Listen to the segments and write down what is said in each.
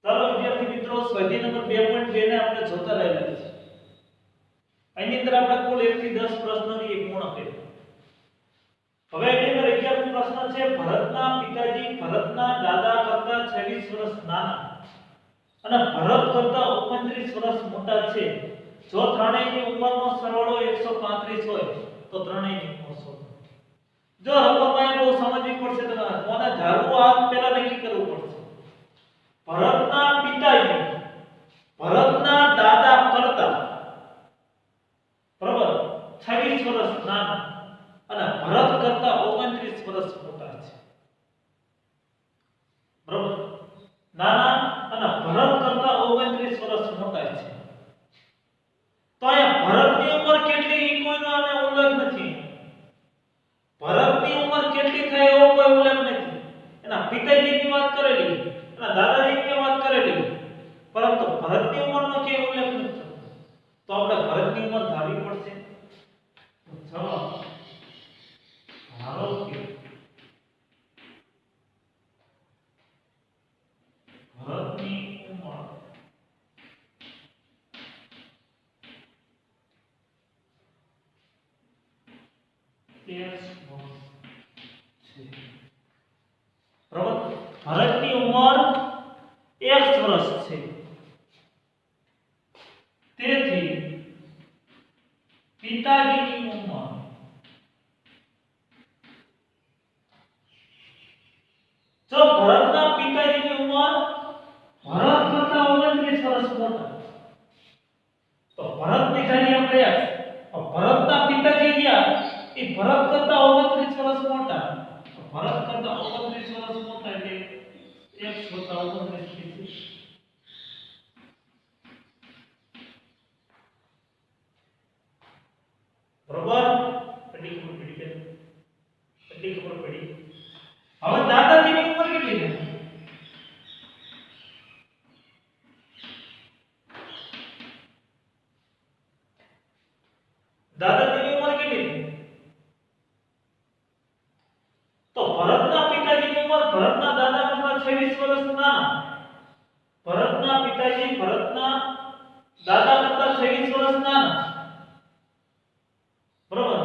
ચાલો વિદ્યાર્થી મિત્રો સ્વાધ્યાય નંબર 2.2 ને આપણે જોતા રહેલા છે. આની અંદર આપણે કુલ 1 થી 10 પ્રશ્નોની એક પૂર્ણ કરી. હવે એની અંદર 11મો પ્રશ્ન છે ભરતના પિતાજી ભરતના દાદા કરતા 26 વર્ષ નાના અને ભરત કરતા 29 વર્ષ મોટા છે. જો ત્રણેયની ઉંમરનો સરવાળો 135 હોય તો ત્રણેયની ઉંમર શોધો. જો રકમમાં બહુ સમજવી પડશે તમારે કોને ધારવું આ પહેલા નક્કી કરવું પડશે. ભરતના પિતાજી ભરતના દાદા કરતા બરાબર 26 વર્ષ નાના અને ભરત કરતા 29 વર્ષ મોટા છે. બરાબર નાના અને ભરત કરતા 29 વર્ષ મોટા છે. તો અહીંયા ભરતની ઉંમર કેટલી એ કોઈનો આને ઉલ્લેખ નથી. ભરતની ઉંમર કેટલી થાય એવો કોઈ ઉલ્લેખ નથી. એના પિતાજીની વાત કરેલી એના દાદાજીની વાત કરેલી પરંતુ ભરતની ઉંમરનો કે ઉલ્લેખ નથી. તો આપણે ભરતની ઉંમર ધારવી પડશે. ચલો ધારો કે ભરતની ઉંમર 13 વર્ષ છે. બરાબર ભરતની ઉંમર 1 વર્ષ છે. તેથી પિતાજીની ઉંમર જો ભરતના પિતાજીની ઉંમર ભરત કરતા 29 વર્ષ મોટા તો ભરતની ધારી આપણે ભરતના પિતાજી રહ્યા એ ભરત કરતા 29 વર્ષ મોટા તો ભરત કરતા 29 વર્ષ મોટા એટલે 1 વત્તા 29 થી બરોબર એટલી ખબર પડી કે એટલી ખબર પડી. હવે દાદાજીની ઉંમર કેટલી છે? દાદાજીની ઉંમર કેટલી છે? તો ભરતના પિતાજીની ઉંમર ભરતના દાદા કરતા 26 વર્ષ નાના. ભરતના પિતાજી ભરતના દાદા કરતા 26 વર્ષ નાના. બરોબર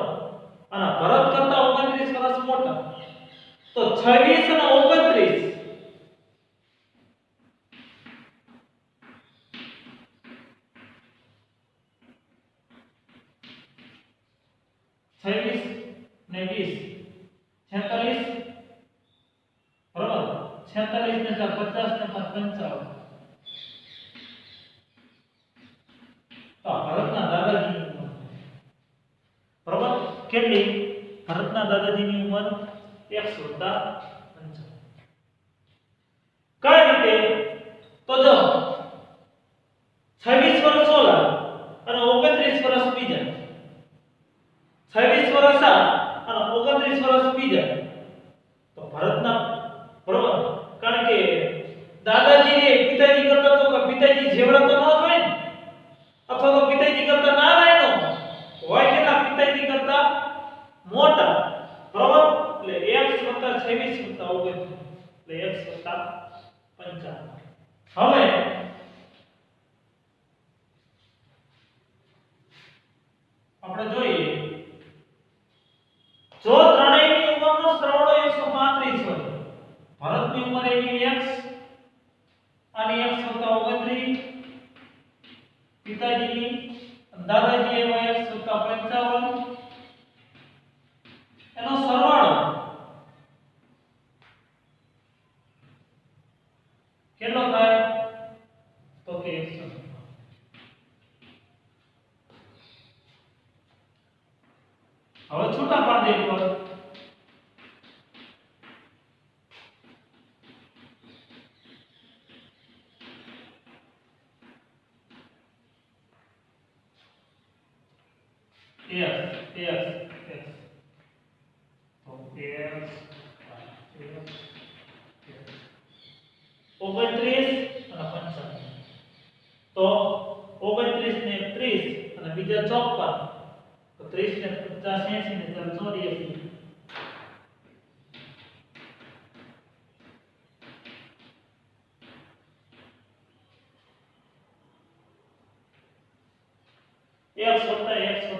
અને ભરત કરતા 29 વર્ષ મોટા. તો 26 અને 29 26 ને 20 46 બરાબર 46 ને 50 ને 55 તો ભરતના દાદાજીની ઉંમર બરાબર કેટલી? ભરતના દાદાજીની ઉંમર 155. કઈ રીતે? તો જો 26 વર્ષ ઓલા અને 29 વર્ષ બીજા 26 વર્ષ આ અને 29 વર્ષ બીજા તો ભરતના બરોબર કારણ કે દાદાજી ને પિતાજી કરતા તો પિતાજી જેવડા તો ન હોય ને અથવા તો પિતાજી કરતા નાના એનો હોય કે ના પિતાજી કરતા મોટા બરોબર એટલે 1 + 26 + 29 એટલે 1 + 55. હવે આપણે જોઈએ જો ત્રણેયની ઉંમરનો સરવાળો 135 હોય ભરતની ઉંમર એની x અને x + 29 પિતાજીની દાદાજી એવા x + 55 એનો સરવાળો કેટલો થાય? તો કે 100. હવે છૂટા પાડી દે પર તો 29 ને 30 અને બીજા 54 તો 30 ને 50 80 ને 84 55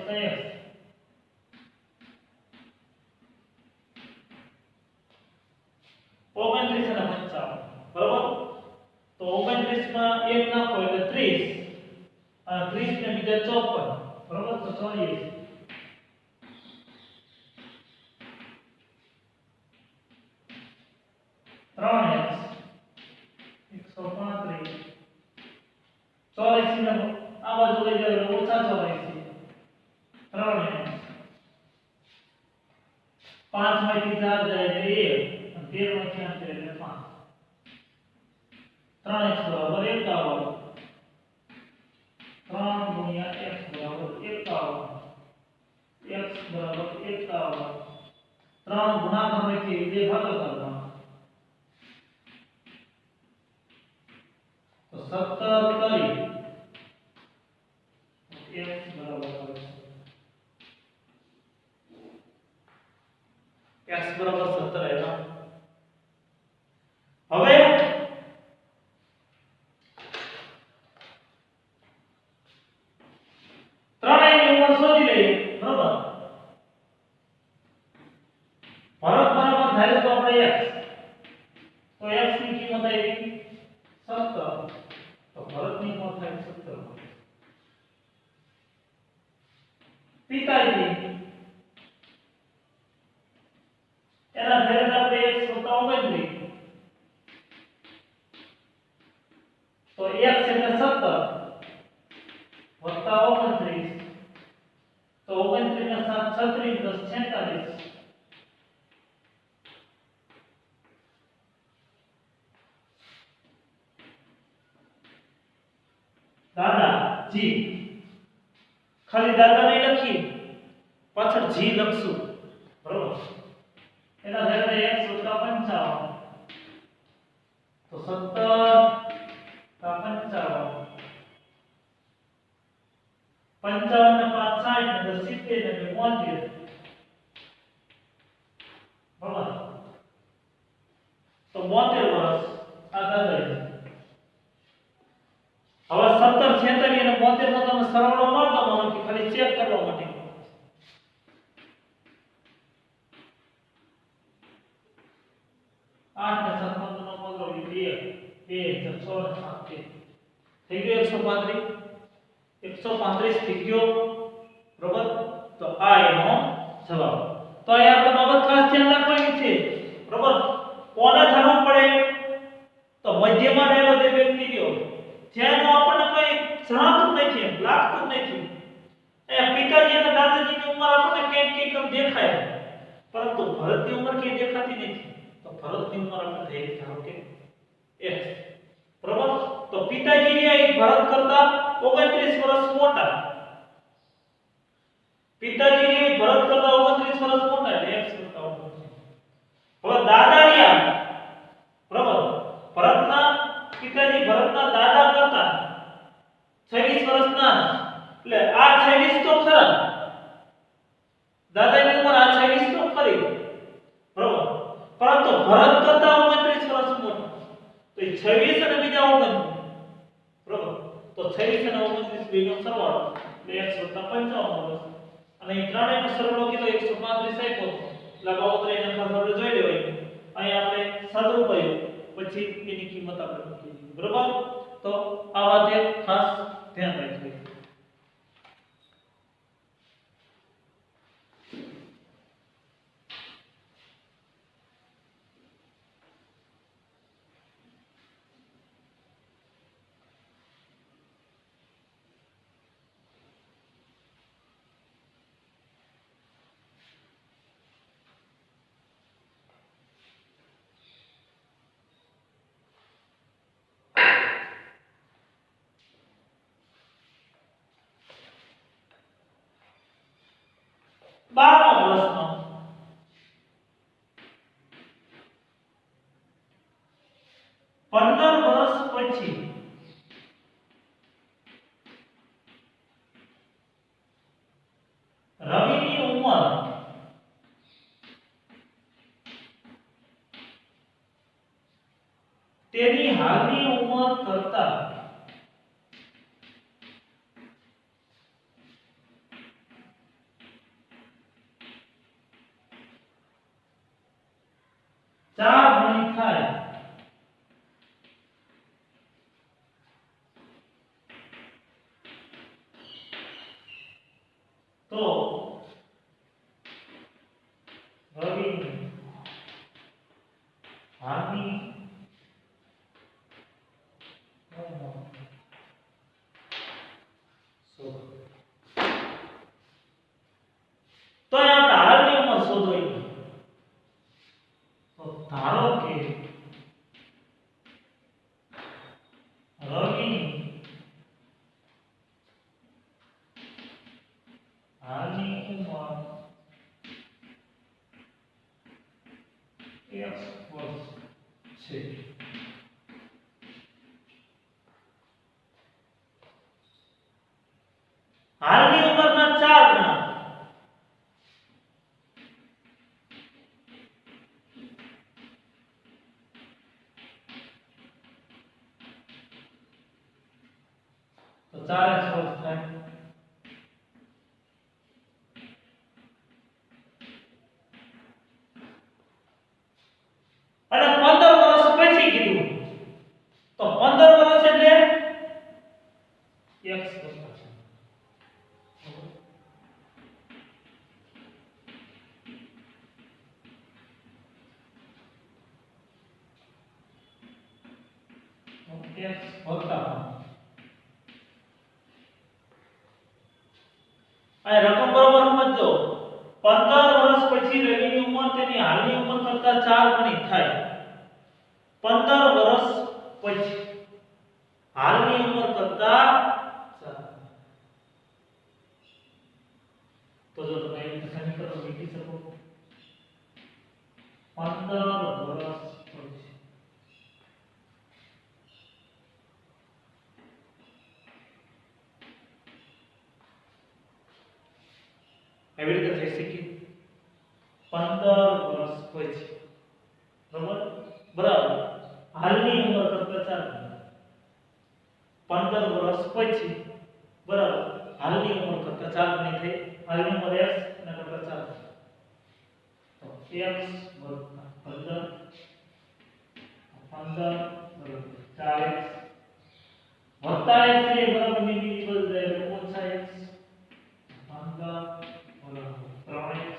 વત્તા x. 29 અને 55 બરોબર. તો 29 માં 1 નાખો એટલે 30 અને 30 ને બીજા 54 બરોબર. તો 44 3x 135 84 ને આ બાજુ લઈ જાવ એટલે ઓછા 84 3x 5 માંથી 4 જાય એટલે 1 અને 13 માંથી 8 એટલે 5 3x બરાબર 51 3 ગુણ્યા x બરાબર 51 x બરાબર 51 3 ગુણાકાર માંથી 2 ભાગાકાર માં તો 17 કરી x બરાબર x બરાબર 17 આવ્યા. હવે ત્રણેયની ઉંમર શોધી લઈએ બરાબર. ભરત બરાબર થાય તો આપણે x તો x ની કિંમત આવી 17 તો ભરતની કિંમત થાય 17. પિતાજી એના ઘરે આપણે x વત્તા 29 તો x એટલે 17 વત્તા 29 તો 29 ના 7 36 10 46 દાદા જી ખાલી દાદા નહીં લખી પાછળ જી લખશું બરોબર. એના ઘરે x વત્તા 55 તો 17 કા 55 55 ને 5 60 ને 70 ને 72 બરાબર. તો 72 વર્ષ આ દાદા. હવે 17 46 અને 72 નો તમે સરવાળો માર દો મને કે ખાલી ચેક કરવા માટે. 8 ને 7 નો 15 2 6 7 થઈ ગયો 135 થઈ ગયો બરોબર. તો આ એનો જવાબ. તો અહીં આપણે બાબત ખાસ ધ્યાન રાખવાની છે બરોબર. કોને ધારવું પડે તો મધ્યમાં રહેલો જે વ્યક્તિ રહ્યો જેનો આપણને કોઈ જણાતું નથી લાગતું નથી. એ પિતાજી અને દાદાજીની ઉંમર આપણને કંઈક દેખાય પરંતુ ભરતની ઉંમર ક્યાંય દેખાતી નથી. તો ભરતની ઉંમર આપણે થઈ ધારો કે x બરોબર. તો પિતાજી એ ભરત કરતા 29 વર્ષ મોટા. પિતાજી એ ભરત કરતા 29 વર્ષ મોટા એટલે x કરતા 29. હવે દાદા રહ્યા બરોબર. ભરતના પિતાજી ભરતના દાદા કરતા 26 વર્ષના એટલે આ 26 તો ખરા દાદાની ઉંમર આ 26 તો ખરી બરોબર. પરંતુ ભરત કરતા 29 વર્ષ મોટા તો 26 અને બીજા 29 બરોબર. તો 26 અને 29 બેનો સરવાળો એટલે x 55 વર્ષ અને એ ત્રણેયનો સરવાળો કીધો 135 આપ્યો એટલે બાબત એને ખાસ આપણે જોઈ લેવાય. અહીં આપણે સાદું કર્યું પછી એની કિંમત આપણે મૂકી દીધી બરોબર. તો આ વાતે ખાસ ધ્યાન રાખજો. બારમો પ્રશ્ન 15 વર્ષ પછી રવિની ઉંમર તેની હાલની ઉંમર કરતા 4 ગણી થાય તો રવિ હાની તો આપણે હાલની ઉંમર શોધો તો ધારો કે રવિ હાલની ઉંમર 1 વર્ષ છે હાલની ઉંમરના 4 ગણા તો 4x વર્ષ થાય અને 15 વર્ષ પછી કીધું તો 15 વર્ષ એટલે x વર્ષ x હોતા આ રકમ બરોબર સમજો 15 વર્ષ પછી રવિની ઉંમર તેની હાલની ઉંમર કરતા 4 ગણી થાય 15 વર્ષ પછી હાલની ઉંમર કરતા 4 તો જો તમે એ રીતે સમીકરણ લખી શકો 15 વર્ષ પછી એવી રીતે થઈ શકે 15 વર્ષ પછી બરાબર હાલની ઉંમર કરતા 4 15 વર્ષ પછી બરાબર હાલની ઉંમર કરતા 4 ગણી થઈ હાલની ઉંમર x અને કરતા 4 તો x વત્તા 15 4x વત્તા x એ બરાબર ની વેરિયેબલ જાય એટલે ઓછા x 15 3x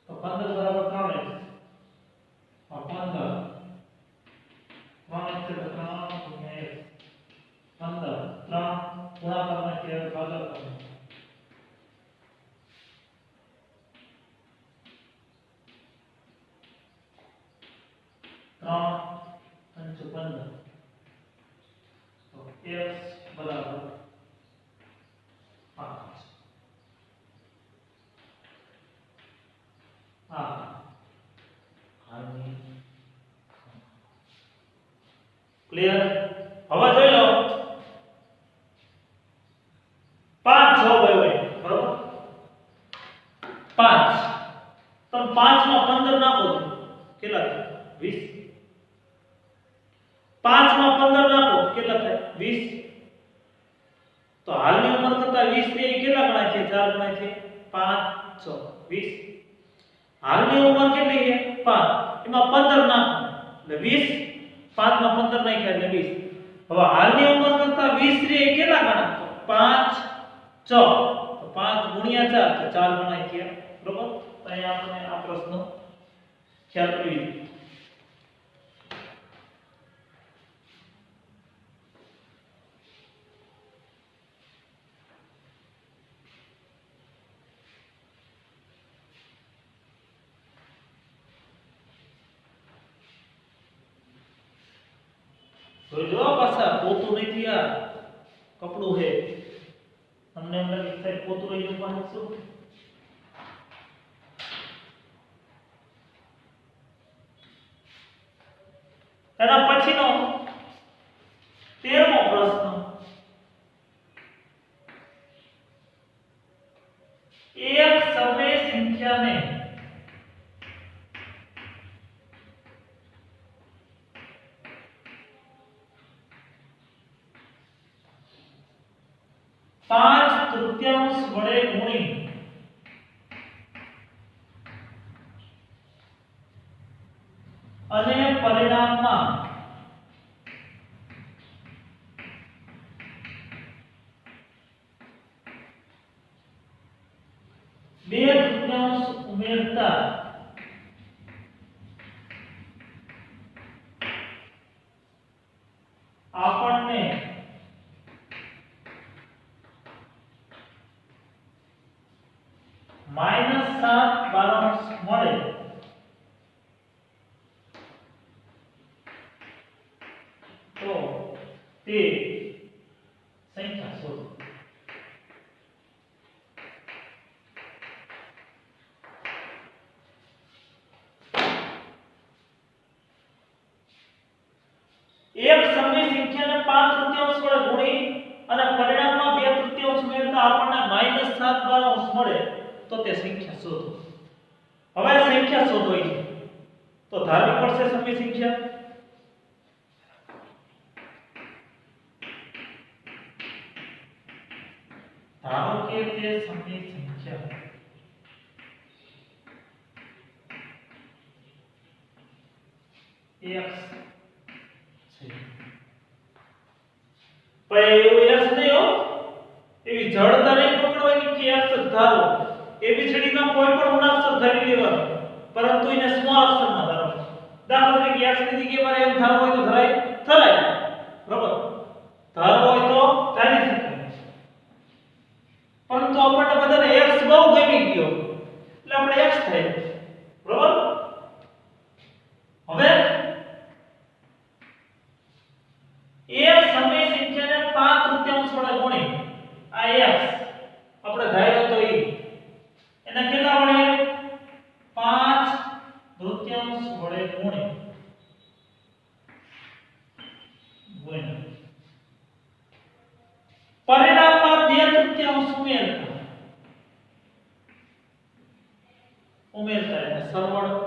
તો 15 બરાબર 3x 15 3x એટલે 3 ગુણ્યા x 15 3 ગુણાકારમાં કે ભાગાકારમાં 3 5 15 તો x બરાબર 5 હાલની ક્લિયર હવે જોઈ લો 5 6 ભાઈ બરોબર 5 તો 5 માં 15 નાખો કેટલા થાય 20 5 માં 15 નાખો કેટલા થાય 20 તો હાલની ઉંમર કરતા 20 થી કેટલા ગણા છે 4 ગણા છે 5 6 20 હાલની ઉંમર કેટલી છે 5 એમાં 15 નાખો એટલે 20 5 માં 15 નાખ્યા એટલે 20 હવે હાલની ઉંમર કરતા 20 રે કેટલા ગણા તો 5 6 તો 5 ગુણ્યા 4 તો 4 ગણાય છે બરોબર તો અહીંયા આપણે આ પ્રશ્ન ખ્યાલ કરી तो जो पासा पोतु नहीं थिया कपड़ू है हमने हमने लिखा है पोतु रही जो पानी सो एना पछीनो 13मो प्रश्न एक समय संख्या ने पांच तृतीयांश वडे गुणी અને પરિણામમાં બે તૃતીયાંશ ઉમેરતા આપણને -7/12 મળે તો તે સંખ્યા શોધો. એક સમય સંખ્યાને 5 તૃતીયાંશ વડે ગુણી અને પરિણામમાં 2 તૃતીયાંશ ઉમેરતા આપણને -7/12 મળે તો તે સંખ્યા શોધો. હવે સંખ્યા શોધવી છે તો ધારવી પડશે સમય સંખ્યા. ધારો કે તે સમય સંખ્યા x છે. ભાઈ એવું x નહીં હો, એવી જડતા નહીં પકડવાની કે x જ ધારો. ABCD માં કોઈ પણ મૂળાક્ષર ધારી લેવાનો, પરંતુ એને સ્મોલ અક્ષરમાં ધારવાનો. દાખલા તરીકે x ની જગ્યાએ મારે એમ ધારવો હોય તો ધરાય. બરાબર, ધારવો હોય તો ધારી શકાય. પરંતુ આપણને બધાને x બહુ ગમી ગયો એટલે આપણે x થાય. બરાબર, હવે એક સમય સંખ્યાને 5 તૃતીયાંશ વડે ગુણી આ x આપણે ધાર્યો તો એના કેટલા વડે 5 તૃતીયાંશ વડે ગુણી પરિણામમાં 2 તૃતીયાંશ ઉમેરતા એટલે સરવાળો.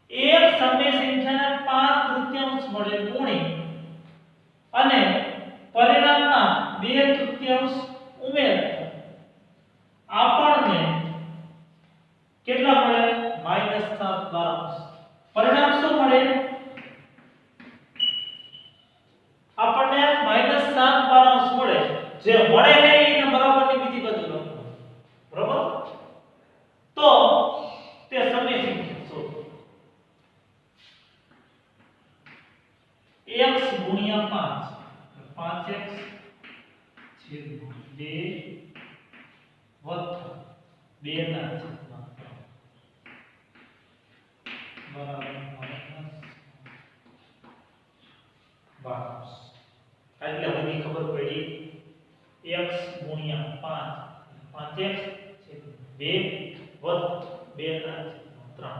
એક સમય સંખ્યાને 5 તૃતીયાંશ વડે ગુણી અને પરિણામમાં 2 તૃતીયાંશ ઉમેરતા આપણને કેટલા મળે? -7/12. પરિણામ શું મળે? આપણને -7/12 મળે. જે મળે ને એને બરાબરની બીજી બાજુ લખો. બરાબર, તો તે સમય સંખ્યા શોધો. x ગુણ્યા 5 5x છેદમાં 2 વત્તા 2 ના છેદમાં 3 બરાબર -12. એટલે બધી ખબર પડી. x ગુણ્યા 5 5x છેદમાં 2 વત્તા 2 ના છેદમાં 3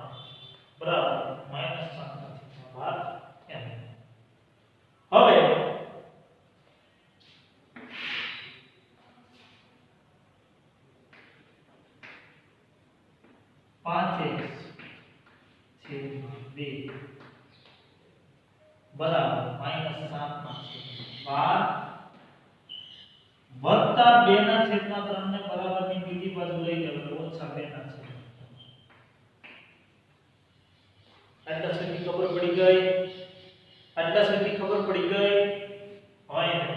બરાબર -7/12 એમ. હવે 5x છેદમાં 2 બરાબર -7/12 વત્તા 2 ના છેદમાં 3 ને બરાબરની બીજી બાજુ લઈ જાવ એટલે ઓછા 2 ના છેદમાં 3. આટલા સુધી ખબર પડી ગઈ. આટલા સુધી ખબર પડી ગઈ. હવે હવે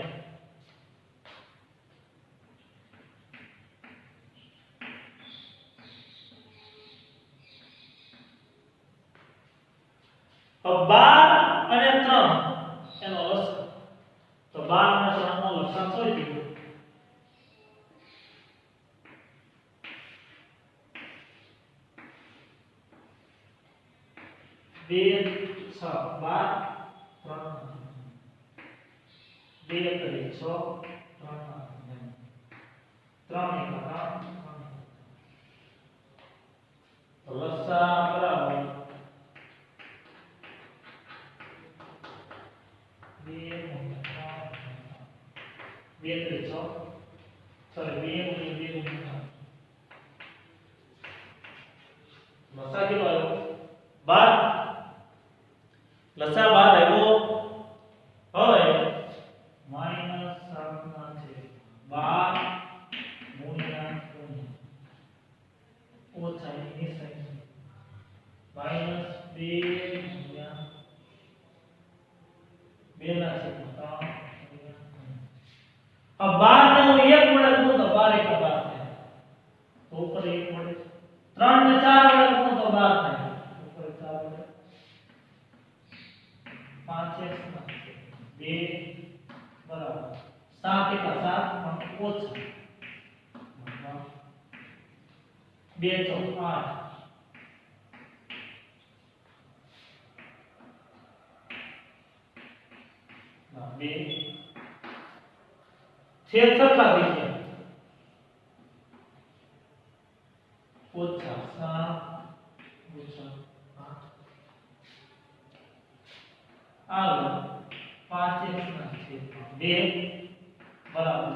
12 અને 3 એનો લસાઅ. તો 12 અને 3 નો લસાઅ શોધી લો. 2 6 12 3 2 કરી 6 3 તો લસાઅ બરાબર 2 કરી 6 સોરી 2 લસાઅ કેટલો આવ્યો? 12. લસાઅ 12 આવ્યો. હવે -7/12 ગુણ્યા ઓછા એની સંખ્યા તો ઉપર 1 મળે 3 ને 4 વડે ગુણો તો 12 થાય ઉપર 4 વડે 5x ના 2 બરાબર 7 એકા 7 પણ ઓછા 2 ચોક 8 બે છેદ સરખા થઈ ગયા ઓછા 7 ઓછા 8 આગળ 5x ના છેદમાં 2 બરાબર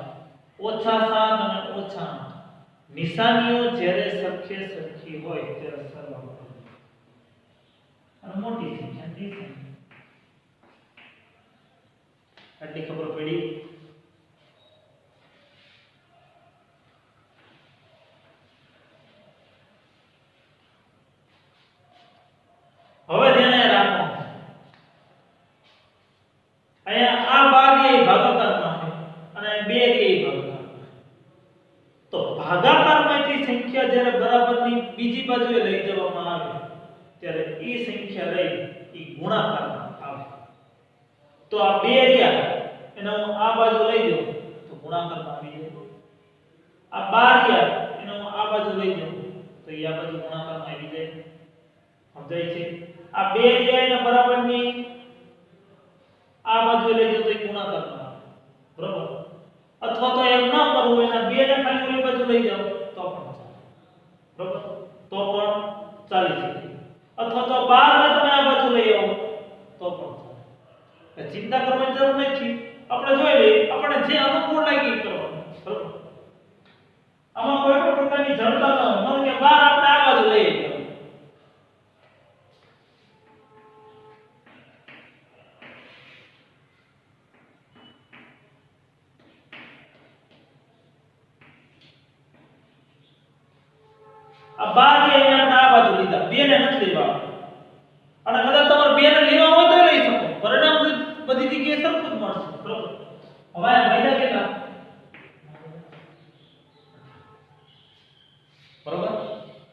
ઓછા 7 અને ઓછા 8 નિશાનીઓ જ્યારે સરખી હોય ત્યારે સરવાળો કરવો અને મોટી સંખ્યા નિશાની આટલી ખબર પડી હવે ધ્યાને રાખો અહીંયા આ ભાગ એ ભાગાકારમાં છે અને 2 એ ભાગાકારમાં તો ભાગાકારમાંથી સંખ્યા જ્યારે બરાબરની બીજી બાજુએ લઈ જવામાં આવે ત્યારે એ સંખ્યા રહી એ ગુણાકારમાં આવે તો આ 2 રહ્યા એનો આ બાજુ લઈ જાઉં તો ગુણાકારમાં આવી જાય આ 12 રહ્યા એનો આ બાજુ લઈ જાઉં તો એ આ બાજુ ગુણાકારમાં આવી જાય સમજાય છે આ 2 રહ્યા એના બરાબરની આ બાજુ લઈ જાઉં તો એ ગુણાકારમાં આવે બરાબર અથવા તો એમ ન કરવું એના 2 ને ખાલી ઓલી બાજુ લઈ જાઓ તો પણ ચાલે બરાબર તો પણ ચાલી શકે અથવા તો 12 ને તમે આ બાજુ લઈ આવો તો પણ ચાલે ચિંતા કરવાની જરૂર નથી આપણે જોઈ લઈએ આપણે જે અનુકૂળ લાગે એ કરવાનું બરાબર આમાં કોઈ પણ પ્રકારની જડતા ન હોય કે 12 આપણે આ બાજુ લઈએ આ 12 ને આપણે આ બાજુ લીધા 2 ને નથી લેવા અને કદાચ તમારે 2 ને લેવા હોય તો લઈ શકો પરિણામ બધી જગ્યાએ સરખું જ મળશે બરોબર હવે વાયદા કેટલા બરોબર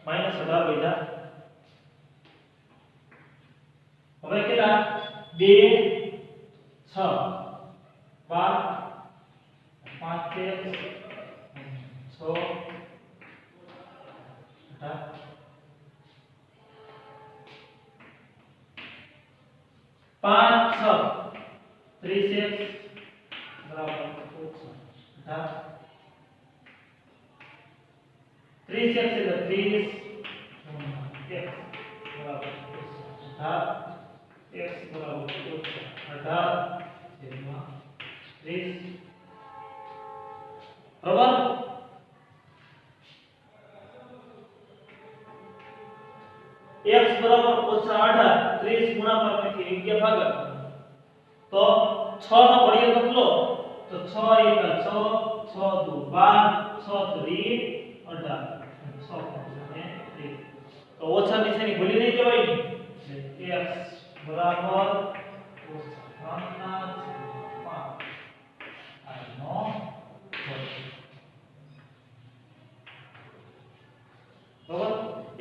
-18 વાયદા હવે કેટલા 2 6 12 5 6 5 6 30x બરાબર 30x એટલે 30 x બરાબર 18 x બરાબર 18 જેમાં 30 બરાબર x બરાબર -18 30 ગુણાકારમાંથી 11 ભાગાકાર તો 6 નો ઘડિયો બદલો તો 6 1 6 6 2 12 6 3 18 6 5 તો ઓછા નિશાની ભૂલી નહીં જવાય ને x બરાબર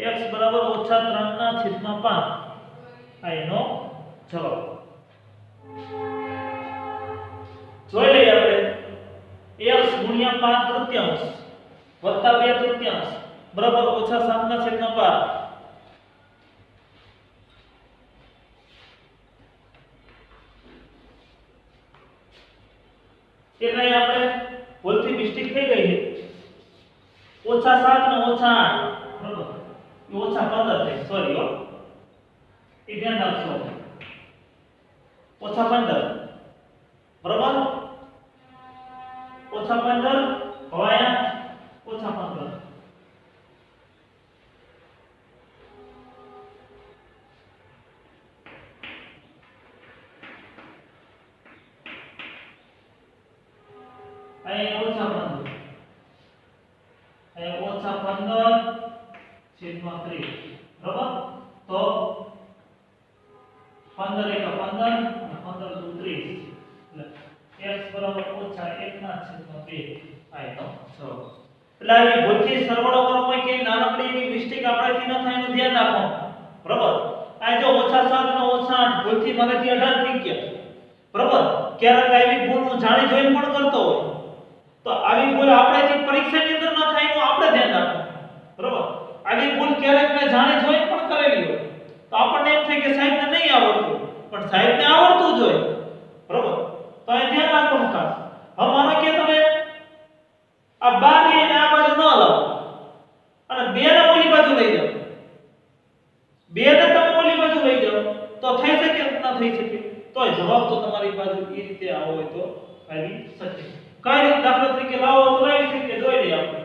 x બરાબર -3/5 આ એનો જવાબ જોઈ લઈએ આપણે x ગુણ્યા 5/3 વત્તા 2/3 બરાબર -7/12 કે કઈ આપણે ભૂલથી મિસ્ટેક થઈ ગઈ છે -7 ને -8 બરાબર -15 થાય સોરી હો એ ધ્યાન રાખજો -15 બરાબર -15 હોયા -15 અહીંયા -15 છેદમાં 30 બરાબર તો 15 × 15 અને 15 × 30 એટલે x બરાબર -1/2 આ એનો જવાબ એટલે આવી ભૂલથી સરવાળો કરવામાં કે નાનકડી એવી મિસ્ટેક આપણાથી ન થાય એનું ધ્યાન રાખવાનું બરાબર આ જો -7 અને -8 ભૂલથી મારાથી 18 થઈ ગયા બરાબર ક્યારેક આવી ભૂલ હું જાણી જોઈને પણ કરતો હોય તો આવી ભૂલ આપણાથી પરીક્ષાની અંદર ન થાય એનું આપણે ધ્યાન રાખવાનું બરાબર આવી ભૂલ ક્યારેક મેં જાણી જોઈને પણ કરેલી હોય તો આપણને એમ થાય કે સાહેબને નહીં આવડતું પણ સાહેબને આવડતું જ હોય બરાબર તો એ ધ્યાન રાખવાનું ખાસ હવે માનો કે તમે આ 12 ને આ બાજુ ન લાવો અને 2 ને ઓલી બાજુ લઈ જાઓ 2 ને તમે ઓલી બાજુ લઈ જાઓ તો થઈ શકે કે ન થઈ શકે તોય જવાબ તો તમારી બાજુ એ રીતે આવો હોય તો આવી શકે કઈ રીતે દાખલા તરીકે લાવો તો લાવી શકીએ જોઈ લઈએ આપણે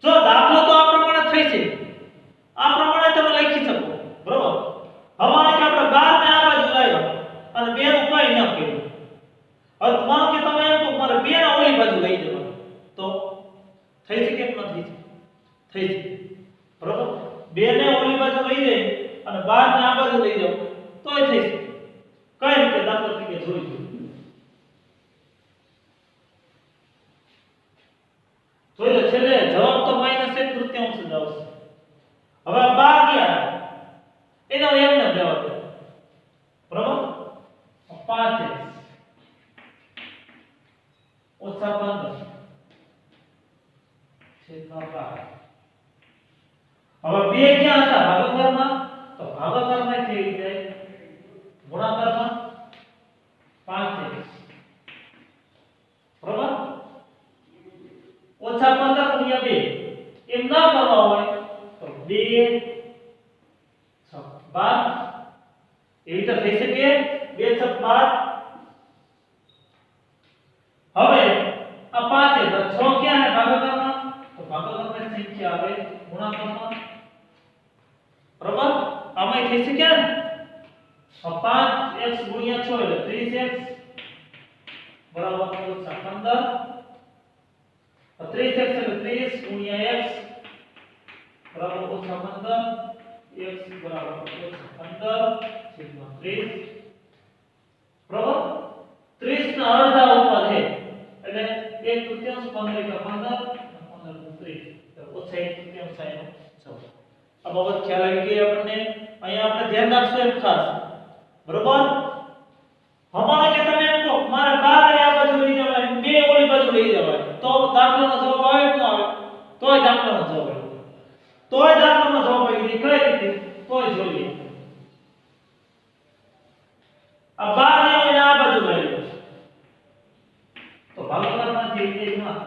જો દાખલો તો આ પ્રમાણે થઈ છે આ પ્રમાણે તમે લખી શકો બરોબર હવાને કે આપણે 12 ને આ બાજુ લાવ્યા અને 2 નું કઈ ન કર્યું હવે માનો કે તમે એમ કહો મારે 2 ને ઓલી બાજુ લઈ જવાનું તો થઈ શકે કે ન થઈ શકે થઈ શકે બરોબર 2 ને ઓલી બાજુ લઈ જાય અને 12 ને આ બાજુ લઈ જાવ તોય થઈ શકે કઈ રીતે દાખલા તરીકે જોઈ લો છેલ્લે જવાબ તો -1 તૃતીયાંશ જ આવશે હવે 12 ગયા એનો એમને જવાબ દે બરાબર 5x ઓછા 15 છેદમાં 12 હવે 2 ક્યાં હતા ભાગાકારમાં તો ભાગાકારમાં થઈ જાય ગુણાકારમાં 5x બરાબર ઓછા 15 ગુણ્યા 2 એમ ના કરવા હોય તો 2 6 12 એવી તો થઈ શકે 2 6 12 હવે આ 5 છે તો 6 ક્યાં હે ભાગાકારમાં તો ભાગાકારમાં સંખ્યા આવે ગુણાકારમાં બરાબર આમાં થઈ શકે ને 5x ગુણ્યા 6 એટલે 30x બરાબર ઓછા 15 30x એટલે 30 ગુણ્યા x બરાબર ઓછા 15 x બરાબર ઓછા 15 છેદમાં 30 બરાબર 30 ના અડધા ઉપર છે એટલે 1/3 15 × 15 15 × 30 તો ઓછા 1/3 થાય જવાબ આ બાબત ખ્યાલ આવી ગઈ આપણને અહીંયા આપણે ધ્યાન રાખશું એમ ખાસ બરાબર હમણાં કે તમે એમ કહો મારે 12 આ બાજુ લઈ જવાય 2 ઓલી બાજુ લઈ જવાય તો દાખલાનો જવાબ આવે કે ન આવે તોય દાખલાનો જવાબ આવે તોય દાખલાનો જવાબ આવી કઈ રીતે તોય જોઈએ આ 12 ને આ બાજુ લઈ લો તો ભાગાકારમાંથી એક ના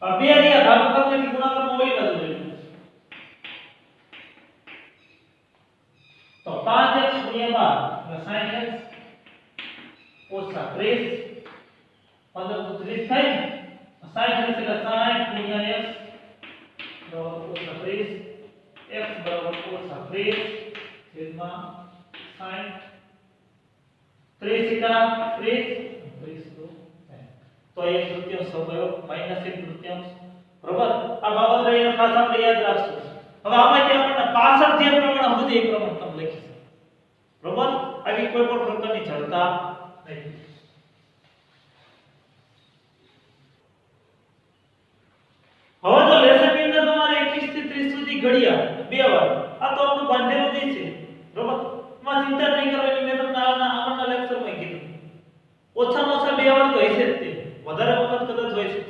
આ 2 ને ભાગાકારમાંથી ગુણાકારમાં ઓલી બાજુ લઈ લો તો 5x ગુણ્યા 12 એટલે 60x ઓછા 30 15 તો 30 થાય 60x એટલે 60 ગુણ્યા x બરાબર ઓછા 30 x બરાબર ઓછા 30 છેદમાં 60 30 એકા 30 તો 1/3 થયો -1/3 બરાબર આ બાબત રહીને ખાસ આપણે યાદ રાખશું હવે આમાંથી આપણને પાછળ જે પ્રમાણ હતું એ પ્રમાણ તમે લખી શકો બરાબર આવી કોઈ પણ પ્રકારની જડતા નહીં હવે તો લેસનની અંદર તમારે 21 થી 30 સુધી ઘડિયા બે વાર આ તો આપણું બાંધેલું જ છે બરાબર માં ચિંતા નહીં કરવાની મેં તમને આગળના લેક્ચરમાં કીધું ઓછામાં ઓછા બે વાર તો હશે જ તે વધારે વખત કદાચ હોય છે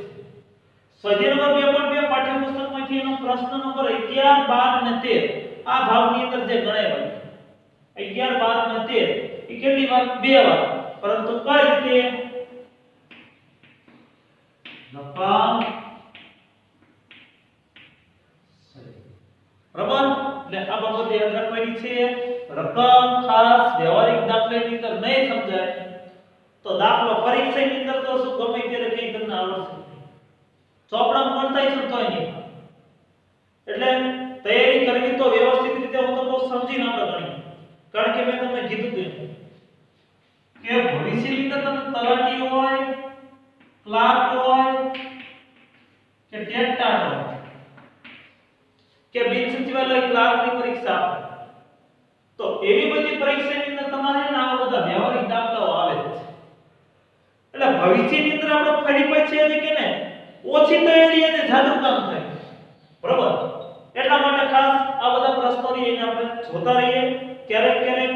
સ્વાધ્યાય નંબર 2.2 પાઠ્યપુસ્તકમાંથી એનો પ્રશ્ન નંબર 11 12 અને 13 આ ભાગની અંદર જે ગણાય હોય 11 12 અને 13 એ કેટલી વાર બે વાર પરંતુ કઈ રીતે રકમ બરાબર એટલે આ બાબત યાદ રાખવાની છે રકમ ખાસ વ્યવહારિક દાખલાની અંદર નહીં સમજાય તો દાખલો પરીક્ષાની અંદર તો શું ગમે ત્યારે કઈ તમને આવડશે ચોપડામાં ગણતાય છે તોય નહીં એટલે તૈયારી કરવી તો વ્યવસ્થિત રીતે હું તો બહુ સમજીને આપણે ગણીએ કારણ કે મેં તમને કીધું હતું કે ભવિષ્યની અંદર તમે તલાટી હોય ક્લાર્ક હોય કે ટેટાટ હોય કે બિન સચિવાલય ક્લાર્કની પરીક્ષા આપે તો એવી બધી પરીક્ષાની અંદર તમારે આવા બધા વ્યવહારિક દાખલાઓ આવે છે એટલે ભવિષ્યની અંદર આપણે ફરી પછી એટલે કે ને ઓછી તૈયારી અને જાદુ કામ થાય બરોબર એટલા માટે ખાસ આ બધા પ્રશ્નોની એને આપણે જોતા રહીએ ક્યારેક ક્યારેક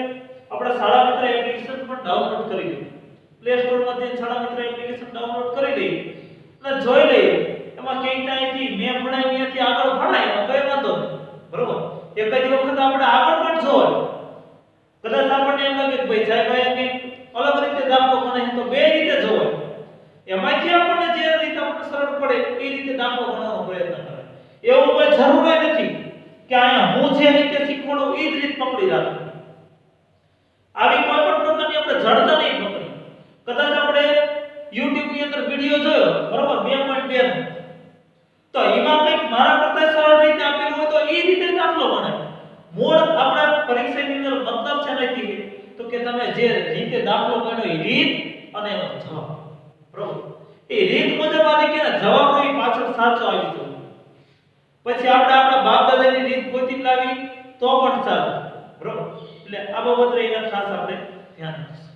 આપણે શાળા મિત્ર એપ્લિકેશન પણ ડાઉનલોડ કરી લઈએ પ્લે સ્ટોર માંથી શાળા મિત્ર એપ્લિકેશન ડાઉનલોડ કરી લઈએ અને જોઈ લઈએ એમાં કઈ ટાઈમથી મેં ભણાવી ત્યાંથી આગળ ભણાય એમાં કઈ વાંધો નહીં બરોબર એક જ વખત આપણે આગળ પણ જોવાય કદાચ આપણને એમ લાગે કે ભાઈ સાહેબ કે અલગ રીતે દાખલો ગણાય તો બે રીતે જોવાય એમાંથી આપણને જે રીતે આપણને સરળ પડે એ રીતે દાખલો ગણવાનો પ્રયત્ન કરે એવું કોઈ જરૂર નથી કે આયા હું જે રીતે શીખવાડું એ જ રીત પકડી રાખું આવી કોઈ પણ પ્રકારની આપણે જડતા નહીં પકડી કદાચ આપણે YouTube ની અંદર વિડિયો જોયો બરોબર 2.2 નો તો એમાં કંઈક મારા કરતા સરળ રીતે આપેલું હોય તો એ રીતે દાખલો ગણાય મૂળ આપણા પરીક્ષાની અંદર મતલબ છે નથી તો કે તમે જે રીતે દાખલો ગણ્યો એ રીત અને એનો જવાબ બરોબર એ રીત મુજબ આ કે જવાબ એ પાછળ સાચો આવી જતો પછી આપણે આપણા બાપ દાદાની રીત ગોતી લાવી તો પણ ચાલે બરોબર એટલે આ બાબત રહીને ખાસ આપણે ધ્યાન રાખીશું